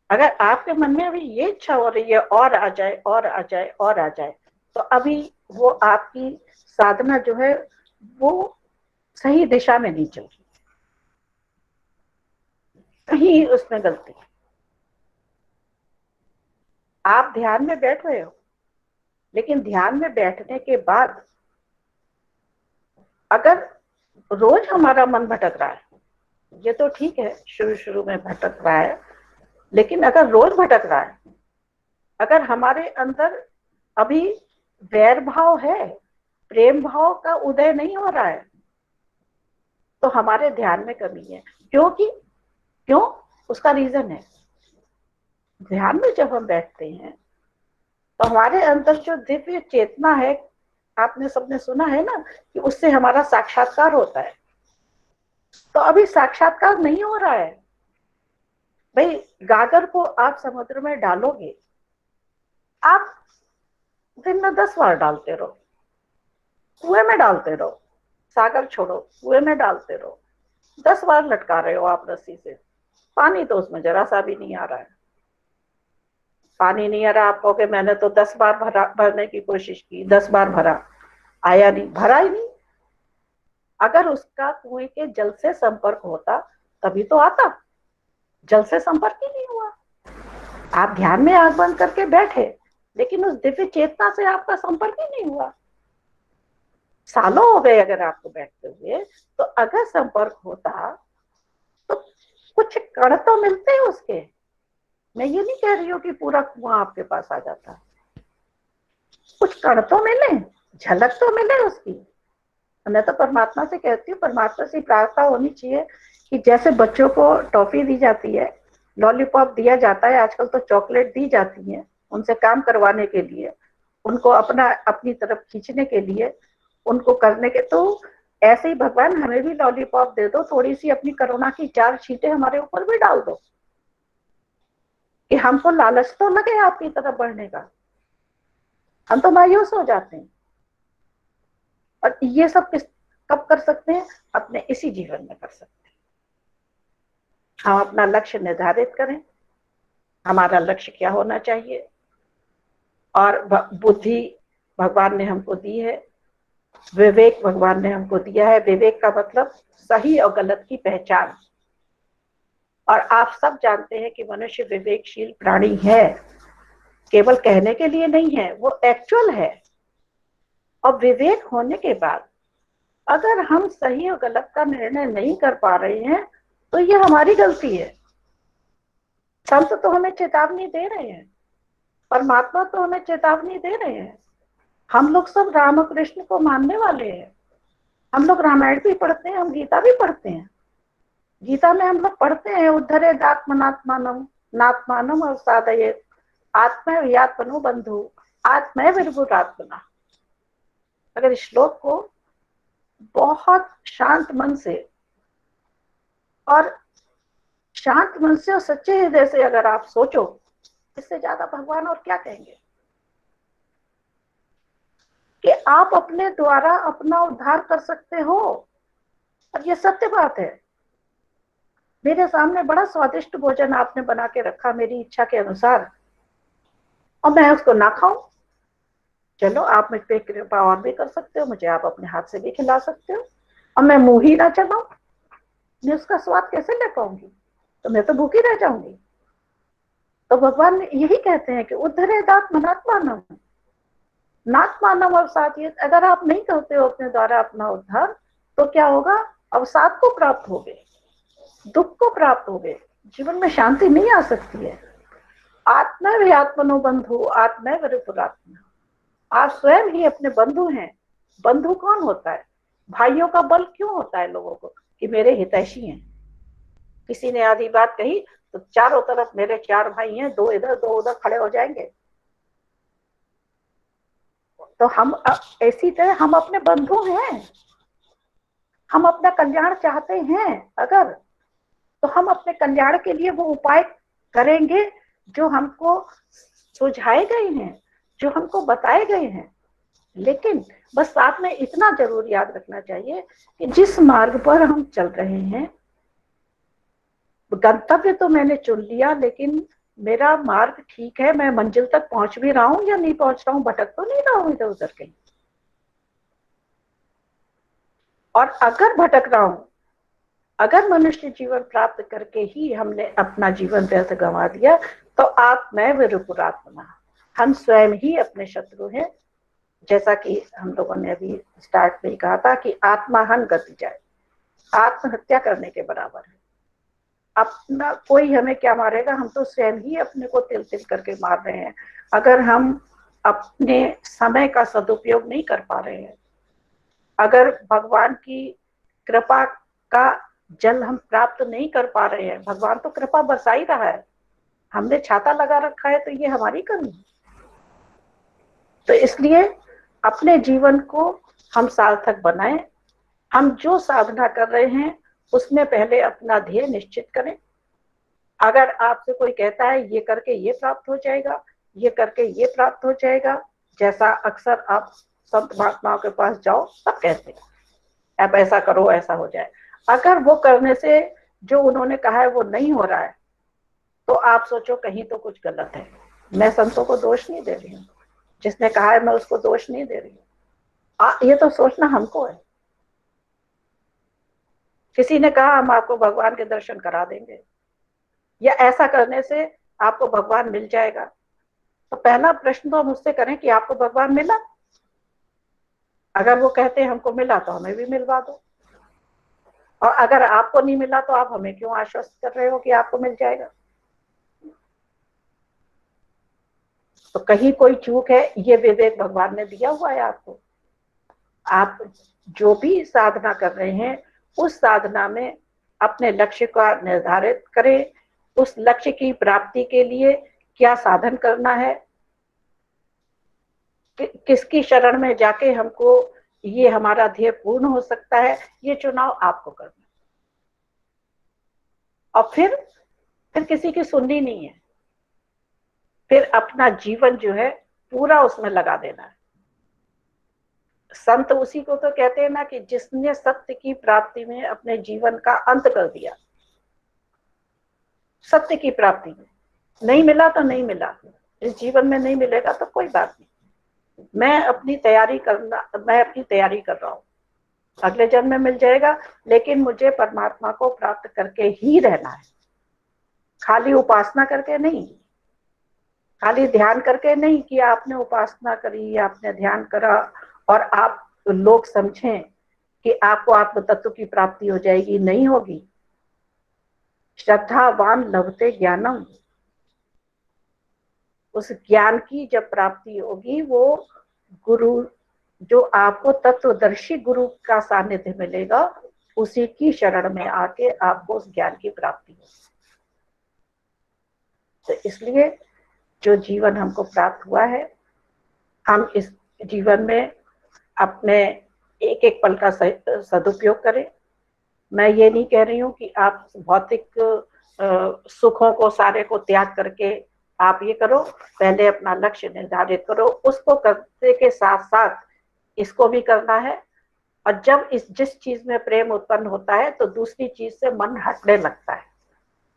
अगर आपके मन में अभी ये इच्छा हो रही है और आ जाए और आ जाए और आ जाए, तो अभी वो आपकी साधना जो है वो सही दिशा में नहीं चल रही, कहीं उसमें गलती है। आप ध्यान में बैठ रहे हो, लेकिन ध्यान में बैठने के बाद अगर रोज हमारा मन भटक रहा है, ये तो ठीक है, शुरू शुरू में भटक रहा है, लेकिन अगर रोज भटक रहा है, अगर हमारे अंदर अभी वैर भाव है, प्रेम भाव का उदय नहीं हो रहा है, तो हमारे ध्यान में कमी है। क्यों? उसका रीजन है, ध्यान में जब हम बैठते हैं तो हमारे अंदर जो दिव्य चेतना है, आपने सबने सुना है ना कि उससे हमारा साक्षात्कार होता है। तो अभी साक्षात्कार नहीं हो रहा है। भाई, गागर को आप समुद्र में डालोगे, आप दिन में 10 बार डालते रहो, कुएं में डालते रहो, सागर छोड़ो, कुएं में डालते रहो, 10 बार लटका रहे हो आप रस्सी से, पानी तो उसमें जरा सा भी नहीं आ रहा है। पानी नहीं आ रहा, आप कहोगे मैंने तो 10 बार भरने की कोशिश की, 10 बार भरा, आया नहीं, भरा ही नहीं। अगर उसका कुएं के जल से संपर्क होता तभी तो आता, जल से संपर्क ही नहीं हुआ। आप ध्यान में आंख बंद करके बैठे, लेकिन उस दिव्य चेतना से आपका संपर्क ही नहीं हुआ। सालों हो गए अगर आपको बैठते हुए, तो अगर संपर्क होता तो कुछ कण तो मिलते हैं उसके। मैं ये नहीं कह रही हूँ कि पूरा कुआं आपके पास आ जाता, कुछ कण तो मिले, झलक तो मिले उसकी। मैं तो परमात्मा से कहती हूँ, परमात्मा से प्रार्थना होनी चाहिए कि जैसे बच्चों को टॉफी दी जाती है, लॉलीपॉप दिया जाता है, आजकल तो चॉकलेट दी जाती है उनसे काम करवाने के लिए, उनको अपनी तरफ खींचने के लिए, उनको करने के, तो ऐसे ही भगवान हमें भी लॉलीपॉप दे दो, थोड़ी सी अपनी करुणा की 4 छींटे हमारे ऊपर भी डाल दो कि हमको लालच तो लगे आपकी तरफ बढ़ने का। हम तो मायूस हो जाते हैं। और ये सब कब कर सकते हैं? अपने इसी जीवन में कर सकते हैं। हम अपना लक्ष्य निर्धारित करें, हमारा लक्ष्य क्या होना चाहिए, और बुद्धि भगवान ने हमको दी है, विवेक भगवान ने हमको दिया है। विवेक का मतलब सही और गलत की पहचान। और आप सब जानते हैं कि मनुष्य विवेकशील प्राणी है, केवल कहने के लिए नहीं है, वो एक्चुअल है। और विवेक होने के बाद अगर हम सही और गलत का निर्णय नहीं कर पा रहे हैं, तो ये हमारी गलती है। संत तो हमें चेतावनी दे रहे हैं, परमात्मा तो हमें चेतावनी दे रहे हैं। हम लोग सब राम और कृष्ण को मानने वाले हैं। हम लोग रामायण भी पढ़ते हैं, हम गीता भी पढ़ते हैं। गीता में हम लोग पढ़ते हैं, उद्धरेद आत्मनात्मानम नात्मानम और साधयेत आत्मयात्मनो बंधु। आत्मैव अगर इस श्लोक को बहुत शांत मन से और सच्चे हृदय से अगर आप सोचो, इससे ज्यादा भगवान और क्या कहेंगे कि आप अपने द्वारा अपना उद्धार कर सकते हो। और ये सत्य बात है। मेरे सामने बड़ा स्वादिष्ट भोजन आपने बना के रखा मेरी इच्छा के अनुसार, और मैं उसको ना खाऊं। चलो, आप मुझ पे कृपा और भी कर सकते हो, मुझे आप अपने हाथ से भी खिला सकते हो, और मैं मुंह ही ना चलाऊं, मैं उसका स्वाद कैसे ले पाऊंगी? तो मैं तो भूखी रह जाऊंगी। तो भगवान यही कहते हैं कि उद्धरेदात्मनात्मानम, नात्मानम अवसादयेत। अगर आप नहीं करते हो अपने द्वारा अपना उद्धार, तो क्या होगा? अवसाद को प्राप्त होगे, दुख को प्राप्त होगे, जीवन में शांति नहीं आ सकती है। आत्मैव आत्मनो बंधु आत्मैव रिपुरात्मा। आप स्वयं ही अपने बंधु हैं। बंधु कौन होता है? भाइयों का बल क्यों होता है लोगों को? कि मेरे हितैषी हैं। किसी ने आधी बात कही तो चारों तरफ मेरे 4 भाई हैं, 2 इधर 2 उधर खड़े हो जाएंगे। तो हम ऐसी तरह हम अपने बंधु हैं। हम अपना कल्याण चाहते हैं अगर, तो हम अपने कल्याण के लिए वो उपाय करेंगे जो हमको सुझाए गए हैं, जो हमको बताए गए हैं। लेकिन बस साथ में इतना जरूर याद रखना चाहिए कि जिस मार्ग पर हम चल रहे हैं, गंतव्य तो मैंने चुन लिया, लेकिन मेरा मार्ग ठीक है, मैं मंजिल तक पहुंच भी रहा हूं या नहीं पहुंच रहा हूं, भटक तो नहीं रहा हूं इधर उधर कहीं। और अगर भटक रहा हूं, अगर मनुष्य जीवन प्राप्त करके ही हमने अपना जीवन व्यर्थ गंवा दिया, तो आत्मैव रिपुरात्मा, हम स्वयं ही अपने शत्रु हैं। जैसा कि हम लोगों ने अभी स्टार्ट में ही कहा था कि आत्माहन गति जाए, आत्महत्या करने के बराबर है। अपना कोई हमें क्या मारेगा? हम तो स्वयं ही अपने को तिल तिल करके मार रहे हैं। अगर हम अपने समय का सदुपयोग नहीं कर पा रहे हैं, अगर भगवान की कृपा का जल हम प्राप्त नहीं कर पा रहे हैं, भगवान तो कृपा बरसा ही रहा है, हमने छाता लगा रखा है, तो ये हमारी कमी। तो इसलिए अपने जीवन को हम सार्थक बनाएं। हम जो साधना कर रहे हैं उसमें पहले अपना ध्येय निश्चित करें। अगर आपसे कोई कहता है ये करके ये प्राप्त हो जाएगा, ये करके ये प्राप्त हो जाएगा, जैसा अक्सर आप संत महात्माओं के पास जाओ सब कहते हैं आप ऐसा करो ऐसा हो जाए। अगर वो करने से जो उन्होंने कहा है वो नहीं हो रहा है, तो आप सोचो कहीं तो कुछ गलत है। मैं संतों को दोष नहीं दे रही हूँ, जिसने कहा है मैं उसको दोष नहीं दे रही हूँ। ये तो सोचना हमको है। किसी ने कहा हम आपको भगवान के दर्शन करा देंगे, या ऐसा करने से आपको भगवान मिल जाएगा, तो पहला प्रश्न तो हम उससे करें कि आपको भगवान मिला? अगर वो कहते हैं हमको मिला, तो हमें भी मिलवा दो। और अगर आपको नहीं मिला, तो आप हमें क्यों आश्वस्त कर रहे हो कि आपको मिल जाएगा? तो कहीं कोई चूक है, ये विवेक भगवान ने दिया हुआ है आपको। आप जो भी साधना कर रहे हैं, उस साधना में अपने लक्ष्य का निर्धारित करें। उस लक्ष्य की प्राप्ति के लिए क्या साधन करना है, किसकी शरण में जाके हमको ये हमारा ध्येय पूर्ण हो सकता है, ये चुनाव आपको करना। और फिर किसी की सुननी नहीं है, फिर अपना जीवन जो है पूरा उसमें लगा देना है। संत उसी को तो कहते हैं ना कि जिसने सत्य की प्राप्ति में अपने जीवन का अंत कर दिया। सत्य की प्राप्ति में नहीं मिला तो नहीं मिला, इस जीवन में नहीं मिलेगा तो कोई बात नहीं, मैं अपनी तैयारी कर रहा हूँ, अगले जन्म में मिल जाएगा, लेकिन मुझे परमात्मा को प्राप्त करके ही रहना है। खाली उपासना करके नहीं, खाली ध्यान करके नहीं कि आपने उपासना करी, आपने ध्यान करा और आप लोग समझें कि आपको आत्म तत्व की प्राप्ति हो जाएगी, नहीं होगी। श्रद्धावान लभते ज्ञानम, उस ज्ञान की जब प्राप्ति होगी, वो गुरु जो आपको तत्वदर्शी गुरु का सानिध्य मिलेगा, उसी की शरण में आके आपको उस ज्ञान की प्राप्ति होगी। तो इसलिए जो जीवन हमको प्राप्त हुआ है, हम इस जीवन में अपने एक एक पल का सदुपयोग करें। मैं ये नहीं कह रही हूँ कि आप भौतिक सुखों को सारे को त्याग करके आप ये करो, पहले अपना लक्ष्य निर्धारित करो, उसको करने के साथ साथ इसको भी करना है। और जब जिस चीज में प्रेम उत्पन्न होता है तो दूसरी चीज से मन हटने लगता है।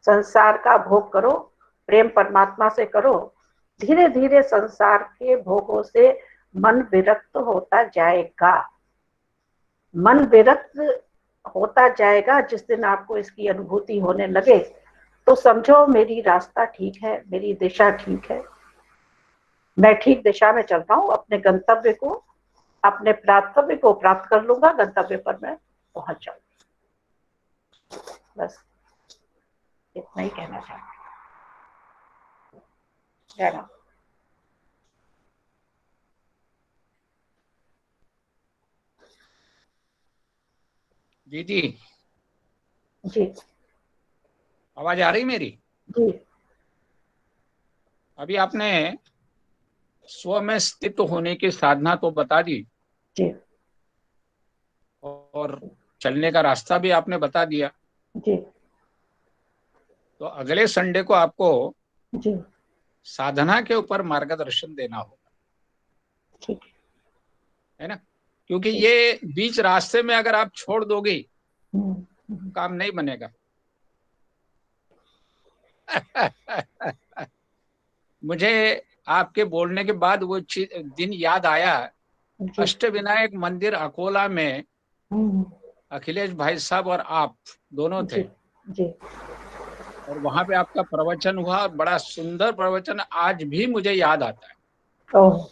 संसार का भोग करो, प्रेम परमात्मा से करो, धीरे धीरे संसार के भोगों से मन विरक्त होता जाएगा। मन विरक्त होता जाएगा। जिस दिन आपको इसकी अनुभूति होने लगे तो समझो मेरी रास्ता ठीक है, मेरी दिशा ठीक है, मैं ठीक दिशा में चल रहा हूँ, अपने गंतव्य को, अपने प्राप्तव्य को प्राप्त कर लूंगा, गंतव्य पर मैं पहुंच जाऊंगा। बस इतना ही कहना चाहूंगा। दीदी जी आवाज आ रही मेरी? जी अभी आपने स्व में स्थित होने की साधना तो बता दी जी और चलने का रास्ता भी आपने बता दिया। जी तो अगले संडे को आपको जी साधना के ऊपर मार्गदर्शन देना होगा, ठीक है ना? क्योंकि ये बीच रास्ते में अगर आप छोड़ दोगे है। काम नहीं बनेगा। मुझे आपके बोलने के बाद वो दिन याद आया। जी अष्टविनायक मंदिर अकोला में अखिलेश भाई साहब और आप दोनों थे, जी जी और वहां पे आपका प्रवचन हुआ और बड़ा सुंदर प्रवचन आज भी मुझे याद आता है। ओह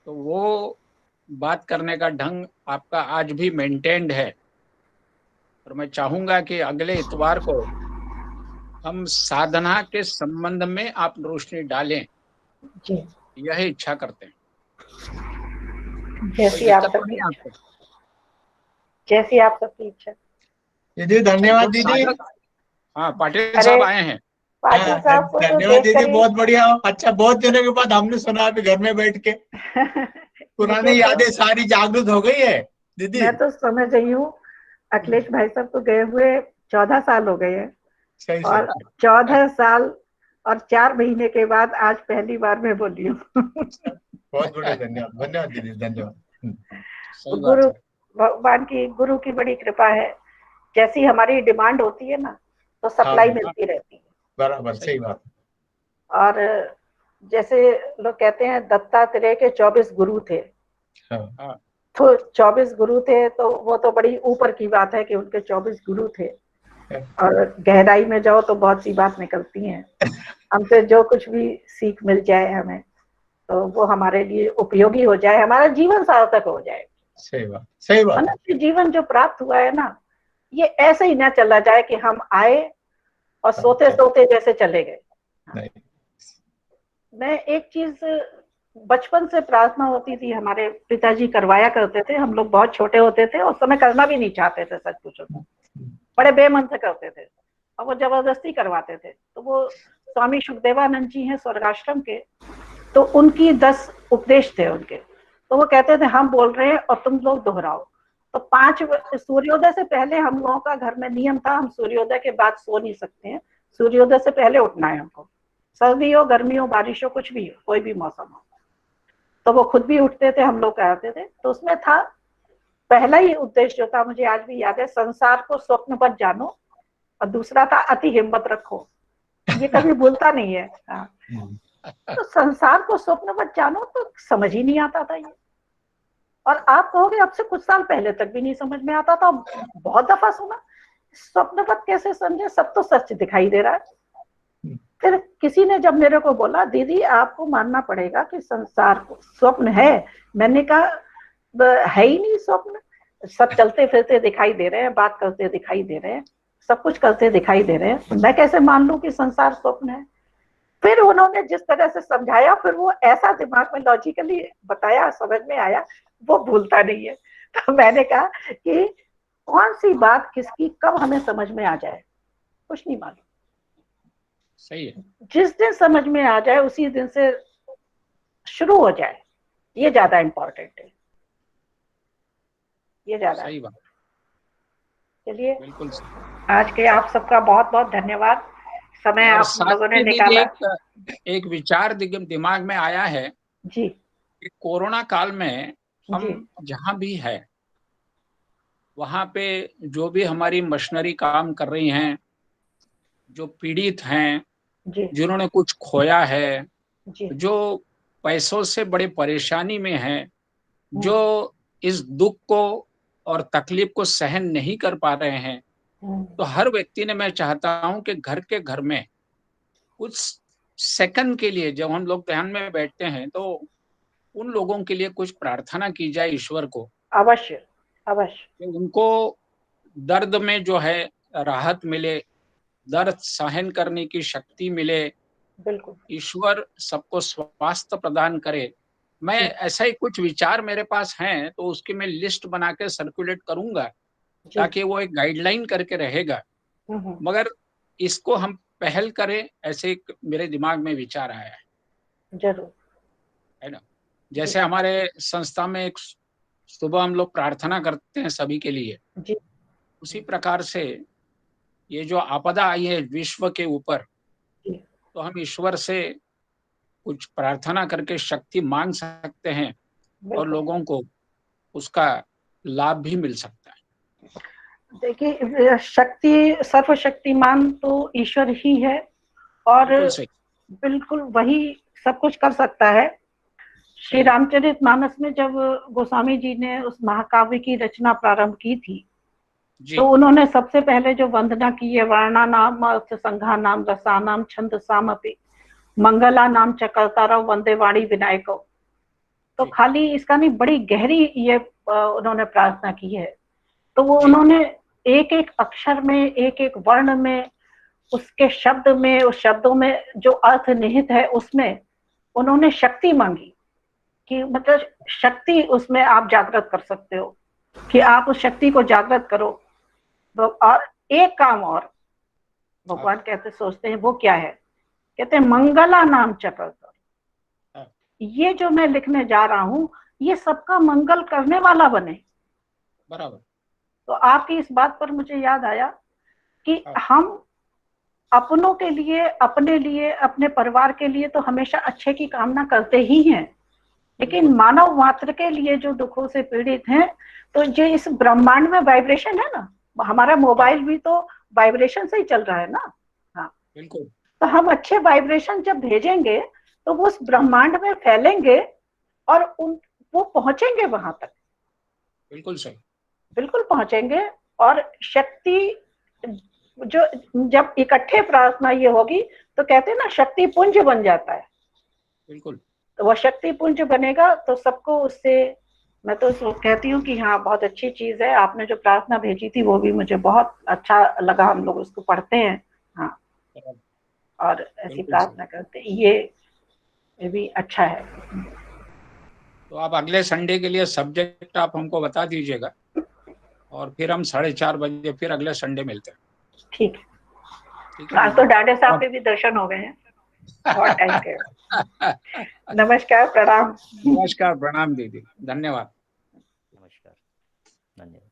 तो वो बात करने का ढंग आपका आज भी मेंटेन्ड है। और मैं चाहूंगा कि अगले इतवार को हम साधना के संबंध में आप रोशनी डालें, जी यही इच्छा करते हैं। कोई जैसी आप दिक्कत तो सबकी नहीं इच्छा, आपको? जैसी आप सबकी इच्छा। दीदी धन्यवाद जो दीदी। साधक, हाँ पाटिल अरे साहब आए हैं। पाटिल हाँ, साहब को तो धन्यवाद देख दीदी, कर ही बहुत बढ़िया। अच्छा, बहुत दिनों के बाद हमने सुना अभी घर में बैठ के, पुरानी मुझे तो, यादें सारी जागृत हो गई है दीदी। मैं तो समझ रही हूँ अखिलेश भाई साहब को गए हुए 14 साल हो गए हैं, सही और सही। 14 साल और 4 महीने के बाद आज पहली बार मैं बोली हूँ। बहुत बढ़िया, धन्यवाद धन्यवाद दीदी, धन्यवाद। सही बात गुरु, है। भगवान की, गुरु की बड़ी कृपा है। जैसी हमारी डिमांड होती है ना तो हाँ सप्लाई मिलती रहती है। बराबर, सही सही बात। और जैसे लोग कहते हैं दत्तात्रेय के 24 गुरु थे, हाँ, तो 24 गुरु थे तो वो तो बड़ी ऊपर की बात है कि उनके 24 गुरु थे। और गहराई में जाओ तो बहुत सी बात निकलती हैं। हमसे जो कुछ भी सीख मिल जाए हमें तो वो हमारे लिए उपयोगी हो जाए, हमारा जीवन सार्थक हो जाए। सही बात, सही बात। मनुष्य जीवन जो प्राप्त हुआ है ना, ये ऐसे ही ना चला जाए कि हम आए और सोते सोते जैसे चले गए। नहीं। मैं एक चीज बचपन से प्रार्थना होती थी, हमारे पिताजी करवाया करते थे, हम लोग बहुत छोटे होते थे उस समय करना भी नहीं चाहते थे, सच पूछो तो बड़े बेमन से करते थे और वो जबरदस्ती करवाते थे। तो वो स्वामी सुखदेवानंद जी हैं स्वर्गाश्रम के, तो उनकी 10 उपदेश थे उनके। तो वो कहते थे हम बोल रहे हैं और तुम लोग दोहराओ। तो 5 सूर्योदय से पहले हम लोगों का घर में नियम था, हम सूर्योदय के बाद सो नहीं सकते हैं, सूर्योदय से पहले उठना है हमको, सर्दी हो गर्मी हो बारिश हो कुछ भी हो, कोई भी मौसम हो। तो वो खुद भी उठते थे, हम लोग कराते थे। तो उसमें था पहला ही उद्देश्य जो था, मुझे आज भी याद है, संसार को स्वप्न मत जानो, और दूसरा था अति हिम्मत रखो। ये कभी भूलता नहीं है। हाँ। तो संसार को स्वप्न मत जानो तो समझ ही नहीं आता था ये। और आप कहोगे अब से कुछ साल पहले तक भी नहीं समझ में आता था, बहुत दफा सुना, स्वप्नवत कैसे समझे, सब तो सच दिखाई दे रहा है। फिर किसी ने जब मेरे को बोला दीदी आपको मानना पड़ेगा कि संसार को स्वप्न है, मैंने कहा है ही नहीं स्वप्न, सब चलते फिरते दिखाई दे रहे हैं, बात करते दिखाई दे रहे हैं, सब कुछ करते दिखाई दे रहे हैं, मैं कैसे मान लूं कि संसार स्वप्न है। फिर उन्होंने जिस तरह से समझाया, फिर वो ऐसा दिमाग में लॉजिकली बताया, समझ में आया, वो भूलता नहीं है। तो मैंने कहा कि कौन सी बात किसकी कब हमें समझ में आ जाए कुछ नहीं मालूम, सही है। जिस दिन समझ में आ जाए उसी दिन से शुरू हो जाए, ये ज्यादा इम्पोर्टेंट है, ये ज्यादा। सही बात, चलिए, बिल्कुल सही। आज के आप सबका बहुत बहुत धन्यवाद, समय और आप साथ लोगों ने में दीदी निकाला। एक विचार दिमाग में आया है जी कि कोरोना काल में हम जी जहाँ भी है वहाँ पे जो भी हमारी मशीनरी काम कर रही हैं, जो पीड़ित हैं, जी जिन्होंने कुछ खोया है, जी। जो पैसों से बड़े परेशानी में हैं, हम्म, जो इस दुख को और तकलीफ को सहन नहीं कर पा रहे हैं, हम्म, तो हर व्यक्ति ने, मैं चाहता हूं कि घर के घर में कुछ सेकंड के लिए जब हम लोग ध्यान में बैठते हैं तो उन लोगों के लिए कुछ प्रार्थना की जाए ईश्वर को, अवश्य अवश्य। कि उनको दर्द में जो है राहत मिले, दर्द सहन करने की शक्ति मिले, बिल्कुल। ईश्वर सबको स्वास्थ्य प्रदान करे। मैं जी ऐसा ही कुछ विचार मेरे पास हैं तो उसकी मैं लिस्ट बना के सर्कुलेट करूंगा, जी। ताकि वो एक गाइडलाइन करके रहेगा। मगर इसको हम पहल करें, ऐसे एक मेरे दिमाग में विचार आया जरूर। है ना। जी जैसे हमारे संस्था में एक सुबह हम लोग प्रार्थना करते हैं सभी के लिए, जी उसी प्रकार से ये जो आपदा आई है विश्व के ऊपर, जी। तो हम ईश्वर से कुछ प्रार्थना करके शक्ति मांग सकते हैं और बिल्कुल। लोगों को उसका लाभ भी मिल सकता है। देखिए, शक्ति, सर्वशक्तिमान तो ईश्वर ही है, और बिल्कुल सही, बिल्कुल वही सब कुछ कर सकता है। श्री सही बात। रामचरितमानस में जब गोस्वामी जी ने उस महाकाव्य की रचना प्रारंभ की थी, जी तो उन्होंने सबसे पहले जो वंदना की है, वर्णा नाम अर्थ संघा नाम रसा नाम छंद सामपि मंगला नाम चकरतारव वंदे वाणी विनायको। तो जी खाली इसका नहीं, बड़ी गहरी ये उन्होंने प्रार्थना की है। तो वो जी उन्होंने एक एक अक्षर में, एक एक वर्ण में, उसके शब्द में, उस शब्दों में जो अर्थ निहित है उसमें उन्होंने शक्ति मांगी, कि मतलब शक्ति उसमें आप जागृत कर सकते हो, कि आप उस शक्ति को जागृत करो। और एक काम और हाँ, भगवान कहते सोचते हैं, वो क्या है? कहते हैं मंगला नाम चक्रधर। हाँ, ये जो मैं लिखने जा रहा हूं, ये सबका मंगल करने वाला बने। बराबर। तो आपकी इस बात पर मुझे याद आया कि हाँ, हम अपनों के लिए, अपने लिए, अपने परिवार के लिए तो हमेशा अच्छे की कामना करते ही हैं, लेकिन बिल्कुल मानव मात्र के लिए जो दुखों से पीड़ित हैं, तो जो इस ब्रह्मांड में वाइब्रेशन है ना, हमारा हाँ, मोबाइल भी तो वाइब्रेशन से ही चल रहा है ना। हाँ, बिल्कुल तो हम अच्छे वाइब्रेशन जब भेजेंगे तो वो उस ब्रह्मांड में फैलेंगे, और उन वो पहुंचेंगे वहां तक, बिल्कुल सही, बिल्कुल पहुंचेंगे। और शक्ति जो, जब इकट्ठे प्रार्थना ये होगी, तो कहते हैं ना, शक्ति पुंज बन जाता है। बिल्कुल तो वह शक्ति पुंज बनेगा तो सबको उससे, मैं तो कहती हूँ कि हाँ, बहुत अच्छी चीज है। आपने जो प्रार्थना भेजी थी वो भी मुझे बहुत अच्छा लगा, हम लोग उसको पढ़ते हैं। हाँ, बराबर, और ऐसी बिल्कुल सही। प्रार्थना करते हैं, ये भी अच्छा है। तो आप अगले संडे के लिए सब्जेक्ट आप हमको बता दीजिएगा, और फिर हम 4:30 बजे फिर अगले संडे मिलते हैं। ठीक है। ठीक है आज तो दीदी। डाडे साहब और के भी दर्शन हो गए हैं, बहुत टाइम के। नमस्कार, प्रणाम। नमस्कार, प्रणाम दीदी, धन्यवाद। नमस्कार, धन्यवाद।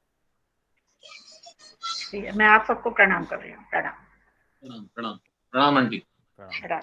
ठीक है, मैं आप सबको प्रणाम कर रही हूँ। प्रणाम। प्रणाम प्रणाम प्रणाम आंटी। प्रणाम। प्रणाम।